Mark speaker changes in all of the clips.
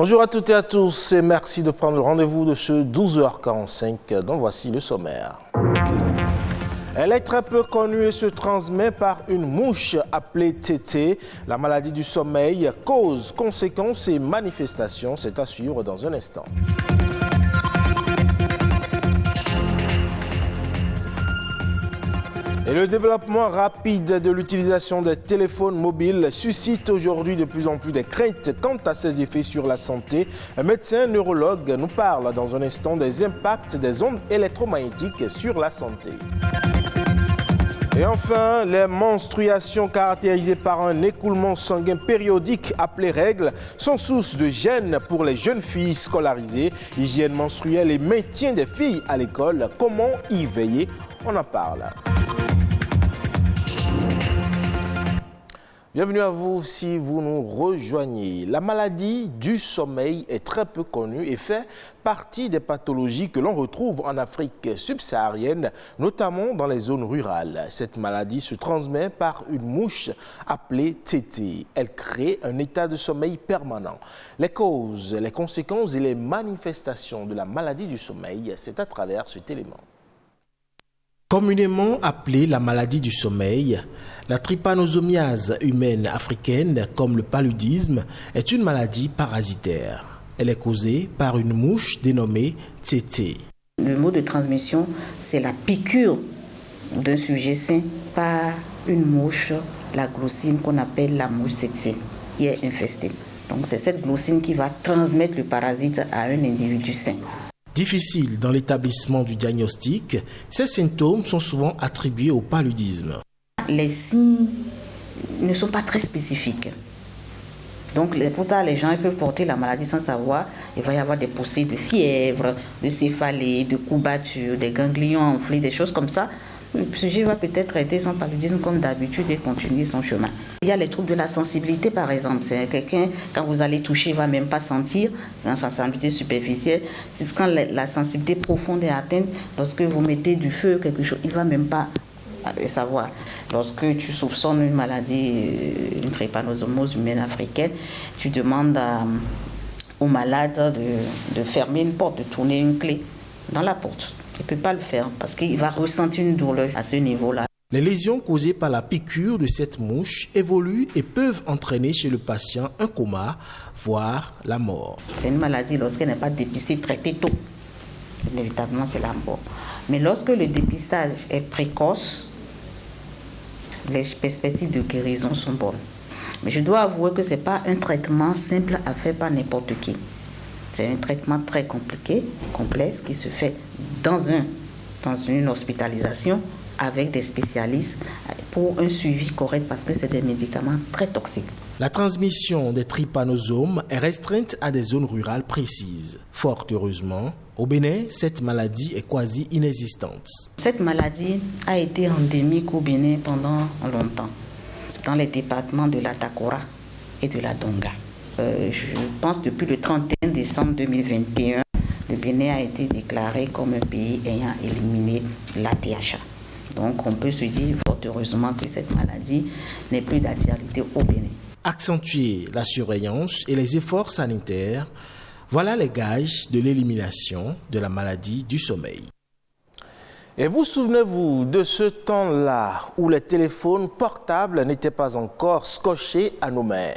Speaker 1: Bonjour à toutes et à tous et merci de prendre le rendez-vous de ce 12h45 dont voici le sommaire. Elle est très peu connue et se transmet par une mouche appelée tété. La maladie du sommeil, cause, conséquences et manifestations, c'est à suivre dans un instant. Et le développement rapide de l'utilisation des téléphones mobiles suscite aujourd'hui de plus en plus de craintes quant à ses effets sur la santé. Un médecin neurologue nous parle dans un instant des impacts des ondes électromagnétiques sur la santé. Et enfin, les menstruations caractérisées par un écoulement sanguin périodique appelé règles sont source de gêne pour les jeunes filles scolarisées. Hygiène menstruelle et maintien des filles à l'école, comment y veiller? On en parle. Bienvenue à vous si vous nous rejoignez. La maladie du sommeil est très peu connue et fait partie des pathologies que l'on retrouve en Afrique subsaharienne, notamment dans les zones rurales. Cette maladie se transmet par une mouche appelée tété. Elle crée un état de sommeil permanent. Les causes, les conséquences et les manifestations de la maladie du sommeil, c'est à travers cet élément. Communément appelée la maladie du sommeil, la trypanosomiase humaine africaine, comme le paludisme, est une maladie parasitaire. Elle est causée par une mouche dénommée tété.
Speaker 2: Le mode de transmission, c'est la piqûre d'un sujet sain par une mouche, la glossine qu'on appelle la mouche tsetse, qui est infestée. Donc c'est cette glossine qui va transmettre le parasite à un individu sain.
Speaker 1: Difficile dans l'établissement du diagnostic, ces symptômes sont souvent attribués au paludisme.
Speaker 2: Les signes ne sont pas très spécifiques. Donc pourtant les gens peuvent porter la maladie sans savoir. Il va y avoir des poussées de fièvre, de céphalée, de courbatures, des ganglions enflés, des choses comme ça. Le sujet va peut-être traiter son paludisme comme d'habitude et continuer son chemin. Il y a les troubles de la sensibilité par exemple. C'est quelqu'un, quand vous allez toucher, il ne va même pas sentir, une sensibilité superficielle. C'est quand la sensibilité profonde est atteinte, lorsque vous mettez du feu, quelque chose, il ne va même pas savoir. Lorsque tu soupçonnes une maladie, une trypanosomose humaine africaine, tu demandes au malade de fermer une porte, de tourner une clé dans la porte. Il ne peut pas le faire parce qu'il va ressentir une douleur à ce niveau-là.
Speaker 1: Les lésions causées par la piqûre de cette mouche évoluent et peuvent entraîner chez le patient un coma, voire la mort.
Speaker 2: C'est une maladie, lorsqu'elle n'est pas dépistée, traitée tôt, inévitablement c'est la mort. Mais lorsque le dépistage est précoce, les perspectives de guérison sont bonnes. Mais je dois avouer que ce n'est pas un traitement simple à faire par n'importe qui. C'est un traitement très compliqué, complexe, qui se fait dans une hospitalisation avec des spécialistes pour un suivi correct parce que c'est des médicaments très toxiques.
Speaker 1: La transmission des trypanosomes est restreinte à des zones rurales précises. Fort heureusement, au Bénin, cette maladie est quasi inexistante.
Speaker 2: Cette maladie a été endémique au Bénin pendant longtemps, dans les départements de la Takora et de la Donga. Je pense depuis le 31 décembre 2021, le Bénin a été déclaré comme un pays ayant éliminé l'ATHA. Donc on peut se dire fort heureusement que cette maladie n'est plus d'actualité au Bénin.
Speaker 1: Accentuer la surveillance et les efforts sanitaires, voilà les gages de l'élimination de la maladie du sommeil. Et vous souvenez-vous de ce temps-là où les téléphones portables n'étaient pas encore scotchés à nos mains?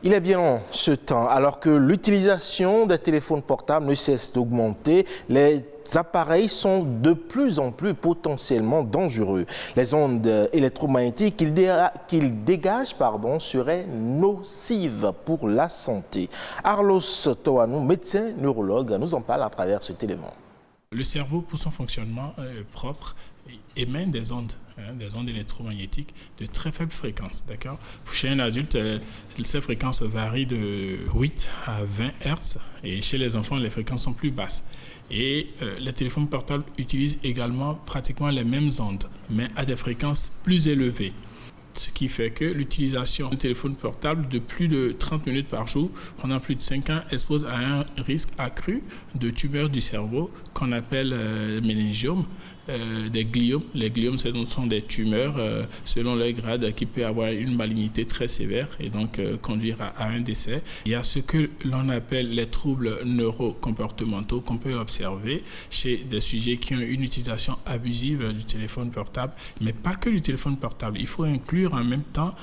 Speaker 1: Il est bien ce temps, alors que l'utilisation des téléphones portables ne cesse d'augmenter, les appareils sont de plus en plus potentiellement dangereux. Les ondes électromagnétiques qu'ils dégagent seraient nocives pour la santé. Arlos Toanou, médecin neurologue, nous en parle à travers cet élément.
Speaker 3: Le cerveau, pour son fonctionnement propre, émet des ondes électromagnétiques de très faible fréquence. D'accord ? Chez un adulte, ces fréquences varient de 8 à 20 Hz et chez les enfants, les fréquences sont plus basses. Et les téléphones portables utilisent également pratiquement les mêmes ondes, mais à des fréquences plus élevées. Ce qui fait que l'utilisation de téléphone portable de plus de 30 minutes par jour pendant plus de 5 ans expose à un risque accru de tumeur du cerveau qu'on appelle méningiome, des gliomes. Les gliomes, ce sont des tumeurs, selon leur grade, qui peut avoir une malignité très sévère et donc conduire à un décès. Il y a ce que l'on appelle les troubles neurocomportementaux qu'on peut observer chez des sujets qui ont une utilisation abusive du téléphone portable, mais pas que du téléphone portable. Il faut inclure en même temps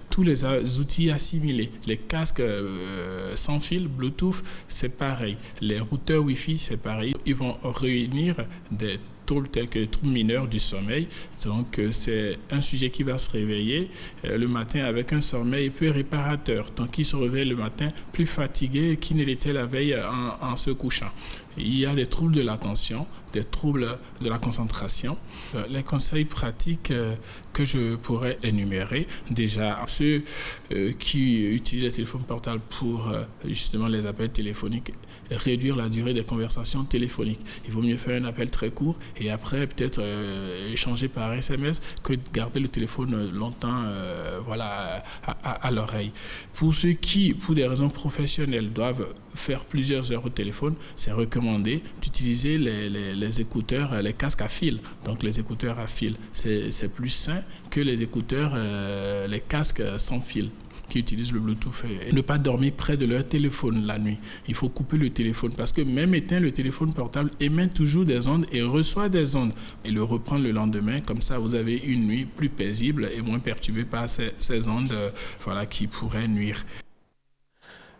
Speaker 3: tous les outils assimilés. Les casques sans fil, Bluetooth, c'est pareil. Les routeurs Wi-Fi, c'est pareil. Ils vont réunir des troubles tels que les troubles mineurs du sommeil. Donc, c'est un sujet qui va se réveiller le matin avec un sommeil peu réparateur. Donc, il se réveille le matin plus fatigué qu'il ne l'était la veille en se couchant. Il y a des troubles de l'attention, des troubles de la concentration. Les conseils pratiques que je pourrais énumérer, déjà ceux qui utilisent les téléphones portables pour justement les appels téléphoniques, réduire la durée des conversations téléphoniques. Il vaut mieux faire un appel très court et après peut-être échanger par SMS que de garder le téléphone longtemps à l'oreille. Pour ceux qui, pour des raisons professionnelles, doivent faire plusieurs heures au téléphone, c'est recommandé d'utiliser les écouteurs, les casques à fil. Donc les écouteurs à fil, c'est plus sain que les écouteurs, les casques sans fil qui utilisent le Bluetooth. Et ne pas dormir près de leur téléphone la nuit. Il faut couper le téléphone parce que même éteint, le téléphone portable émet toujours des ondes et reçoit des ondes. Et le reprendre le lendemain, comme ça vous avez une nuit plus paisible et moins perturbée par ces ondes qui pourraient nuire.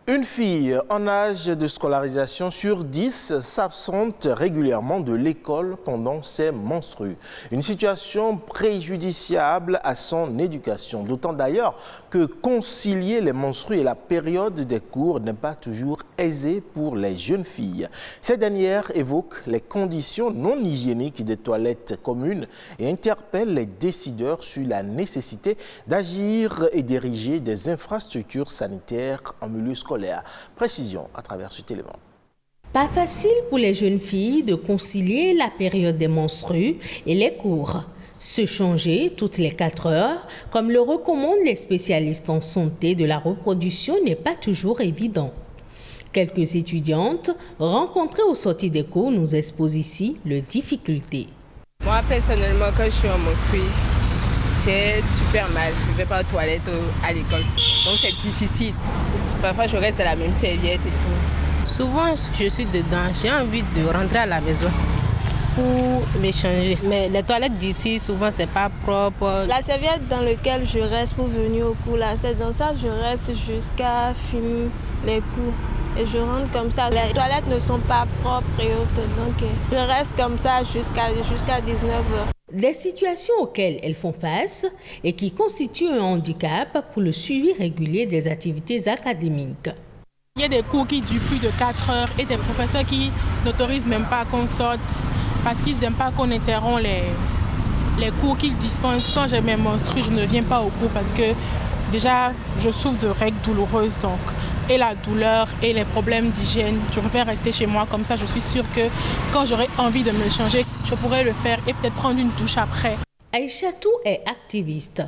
Speaker 1: Une fille en âge de scolarisation sur 10 s'absente régulièrement de l'école pendant ses menstrues. Une situation préjudiciable à son éducation. D'autant d'ailleurs que concilier les menstrues et la période des cours n'est pas toujours aisé pour les jeunes filles. Ces dernières évoquent les conditions non hygiéniques des toilettes communes et interpellent les décideurs sur la nécessité d'agir et d'ériger des infrastructures sanitaires en milieu scolaire. Précision à travers cet élément.
Speaker 4: Pas facile pour les jeunes filles de concilier la période des menstrues et les cours. Se changer toutes les 4 heures, comme le recommandent les spécialistes en santé de la reproduction, n'est pas toujours évident. Quelques étudiantes rencontrées aux sorties des cours nous exposent ici leurs difficultés.
Speaker 5: Moi, personnellement, quand je suis en menstruée, j'ai super mal. Je ne vais pas aux toilettes à l'école. Donc, c'est difficile. Parfois, je reste à la même serviette et tout.
Speaker 6: Souvent, je suis dedans. J'ai envie de rentrer à la maison pour m'échanger. Mais les toilettes d'ici, souvent, c'est pas propre.
Speaker 7: La serviette dans laquelle je reste pour venir au cours, là, c'est dans ça que je reste jusqu'à finir les cours. Et je rentre comme ça. Les toilettes ne sont pas propres et autres. Donc, je reste comme ça jusqu'à 19h.
Speaker 4: Des situations auxquelles elles font face et qui constituent un handicap pour le suivi régulier des activités académiques.
Speaker 8: Il y a des cours qui durent plus de 4 heures et des professeurs qui n'autorisent même pas qu'on sorte parce qu'ils n'aiment pas qu'on interrompt les cours qu'ils dispensent. Quand j'ai mes menstrues, je ne viens pas au cours parce que déjà, je souffre de règles douloureuses. Donc, et la douleur et les problèmes d'hygiène, je préfère rester chez moi. Comme ça, je suis sûre que quand j'aurai envie de me changer, je pourrai le faire et peut-être prendre une douche après.
Speaker 4: Aïchatou est activiste.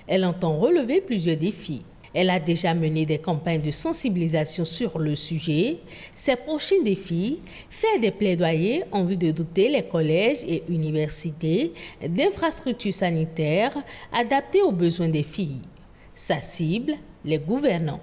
Speaker 4: Elle entend relever plusieurs défis. Elle a déjà mené des campagnes de sensibilisation sur le sujet. Ses prochains défis, faire des plaidoyers en vue de doter les collèges et universités d'infrastructures sanitaires adaptées aux besoins des filles. Sa cible, les gouvernants.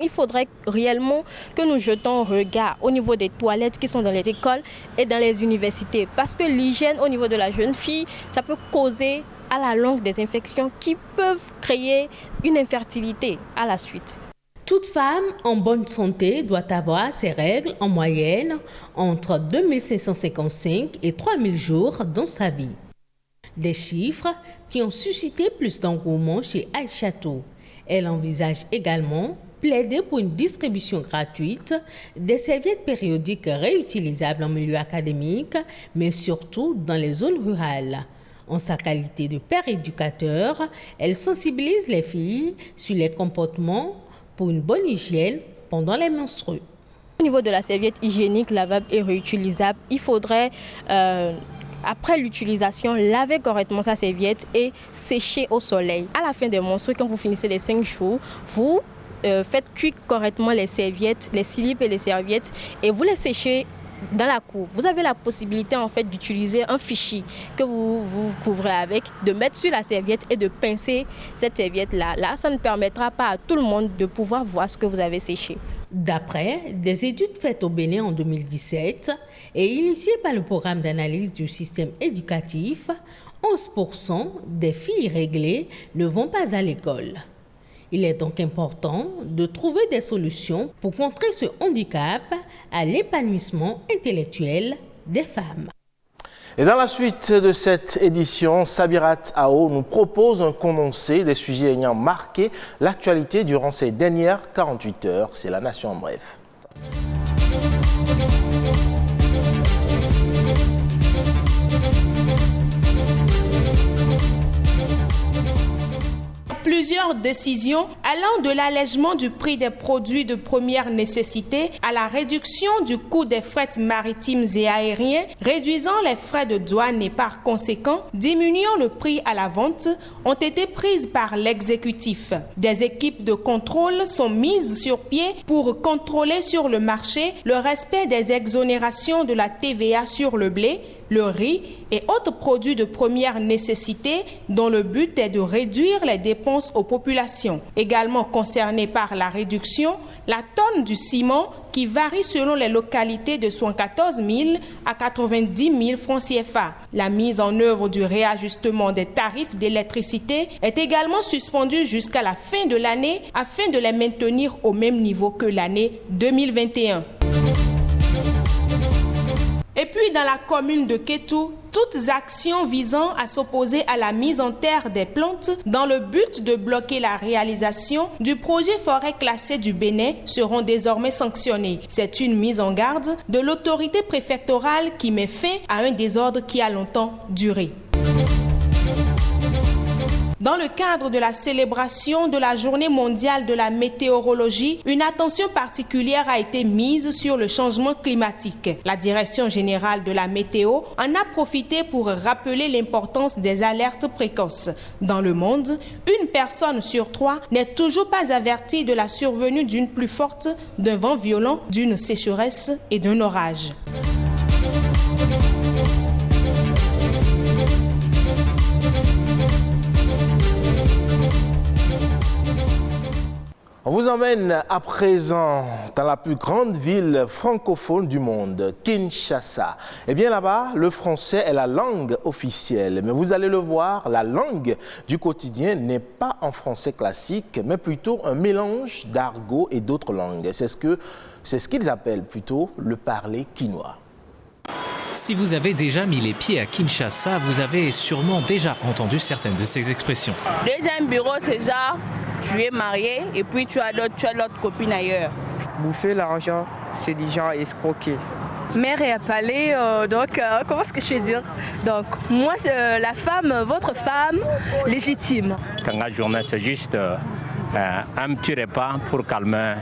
Speaker 9: Il faudrait réellement que nous jetons un regard au niveau des toilettes qui sont dans les écoles et dans les universités. Parce que l'hygiène au niveau de la jeune fille, ça peut causer à la longue des infections qui peuvent créer une infertilité à la suite.
Speaker 4: Toute femme en bonne santé doit avoir ses règles en moyenne entre 2555 et 3000 jours dans sa vie. Des chiffres qui ont suscité plus d'engouement chez Aïchatou. Elle envisage également plaider pour une distribution gratuite des serviettes périodiques réutilisables en milieu académique, mais surtout dans les zones rurales. En sa qualité de père éducateur, elle sensibilise les filles sur les comportements pour une bonne hygiène pendant les menstrues.
Speaker 9: Au niveau de la serviette hygiénique, lavable et réutilisable, il faudrait, après l'utilisation, laver correctement sa serviette et sécher au soleil. À la fin des menstrues, quand vous finissez les 5 jours, vous faites cuire correctement les serviettes, les slips et les serviettes et vous les séchez dans la cour, vous avez la possibilité en fait d'utiliser un fichier que vous couvrez avec, de mettre sur la serviette et de pincer cette serviette-là. Là, ça ne permettra pas à tout le monde de pouvoir voir ce que vous avez séché.
Speaker 4: D'après des études faites au Bénin en 2017 et initiées par le programme d'analyse du système éducatif, 11% des filles réglées ne vont pas à l'école. Il est donc important de trouver des solutions pour contrer ce handicap à l'épanouissement intellectuel des femmes.
Speaker 1: Et dans la suite de cette édition, Sabirat Ao nous propose un condensé des sujets ayant marqué l'actualité durant ces dernières 48 heures. C'est La Nation en bref.
Speaker 10: Plusieurs décisions allant de l'allègement du prix des produits de première nécessité à la réduction du coût des frais maritimes et aériens, réduisant les frais de douane et par conséquent diminuant le prix à la vente, ont été prises par l'exécutif. Des équipes de contrôle sont mises sur pied pour contrôler sur le marché le respect des exonérations de la TVA sur le blé, le riz et autres produits de première nécessité dont le but est de réduire les dépenses aux populations. Également concernée par la réduction, la tonne du ciment qui varie selon les localités de 74 000 à 90 000 francs CFA. La mise en œuvre du réajustement des tarifs d'électricité est également suspendue jusqu'à la fin de l'année afin de les maintenir au même niveau que l'année 2021. Et puis dans la commune de Kétou, toutes actions visant à s'opposer à la mise en terre des plantes dans le but de bloquer la réalisation du projet forêt classée du Bénin seront désormais sanctionnées. C'est une mise en garde de l'autorité préfectorale qui met fin à un désordre qui a longtemps duré. Dans le cadre de la célébration de la Journée mondiale de la météorologie, une attention particulière a été mise sur le changement climatique. La Direction générale de la météo en a profité pour rappeler l'importance des alertes précoces. Dans le monde, une personne sur 3 n'est toujours pas avertie de la survenue d'une pluie forte, d'un vent violent, d'une sécheresse et d'un orage.
Speaker 1: On vous emmène à présent dans la plus grande ville francophone du monde, Kinshasa. Et bien là-bas, le français est la langue officielle. Mais vous allez le voir, la langue du quotidien n'est pas en français classique, mais plutôt un mélange d'argot et d'autres langues. C'est ce qu'ils appellent plutôt le parler quinois.
Speaker 11: Si vous avez déjà mis les pieds à Kinshasa, vous avez sûrement déjà entendu certaines de ces expressions.
Speaker 5: Deuxième bureau, c'est genre, tu es marié et puis tu as l'autre copine ailleurs.
Speaker 12: Bouffer l'argent, c'est déjà escroquer.
Speaker 5: Mère et à palais, comment est-ce que je vais dire? Donc, moi, c'est la femme, votre femme légitime.
Speaker 13: Quand la journée, c'est juste un petit repas pour calmer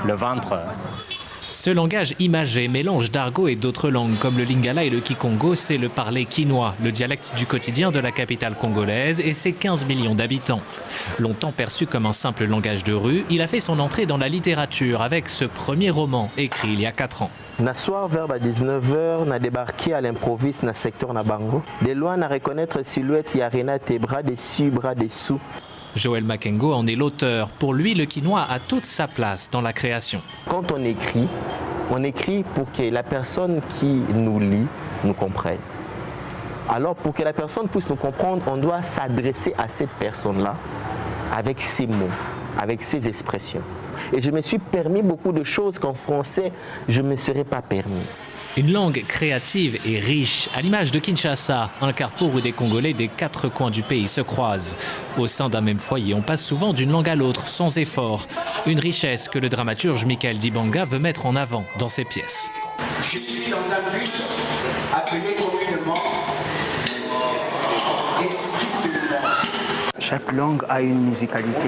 Speaker 13: le ventre.
Speaker 11: Ce langage imagé, mélange d'argot et d'autres langues comme le lingala et le kikongo, c'est le parler quinois, le dialecte du quotidien de la capitale congolaise et ses 15 millions d'habitants. Longtemps perçu comme un simple langage de rue, il a fait son entrée dans la littérature avec ce premier roman écrit il y a 4 ans.
Speaker 14: Na soir vers 19h, on a débarqué à l'improviste dans le secteur Nabango. De loin, à reconnaître silhouette Yarena, tes bras dessus, bras dessous.
Speaker 11: Joël Makengo en est l'auteur. Pour lui, le quinois a toute sa place dans la création.
Speaker 14: Quand on écrit pour que la personne qui nous lit nous comprenne. Alors pour que la personne puisse nous comprendre, on doit s'adresser à cette personne-là avec ses mots, avec ses expressions. Et je me suis permis beaucoup de choses qu'en français, je ne me serais pas permis.
Speaker 11: Une langue créative et riche, à l'image de Kinshasa, un carrefour où des Congolais des 4 coins du pays se croisent. Au sein d'un même foyer, on passe souvent d'une langue à l'autre, sans effort. Une richesse que le dramaturge Michael Dibanga veut mettre en avant dans ses pièces.
Speaker 15: Je suis dans un bus appelé communément esprit de langue.
Speaker 12: Chaque langue a une musicalité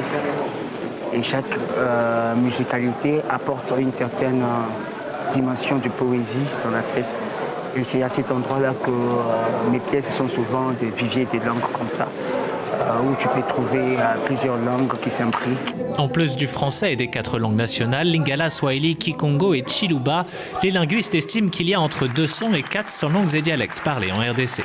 Speaker 12: et chaque musicalité apporte une certaine dimension de poésie dans la pièce. Et c'est à cet endroit-là que mes pièces sont souvent des viviers des langues comme ça. où tu peux trouver plusieurs langues qui s'imbriquent.
Speaker 11: En plus du français et des 4 langues nationales, Lingala, Swahili, Kikongo et Chiluba, les linguistes estiment qu'il y a entre 200 et 400 langues et dialectes parlés en RDC.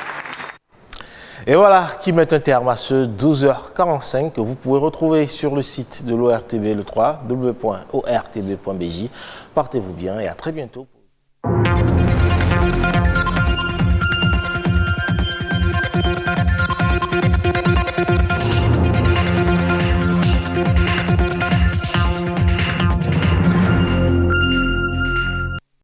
Speaker 1: Et voilà qui met un terme à ce 12h45 que vous pouvez retrouver sur le site de l'ORTB, le www.ortb.bj. Portez-vous bien et à très bientôt.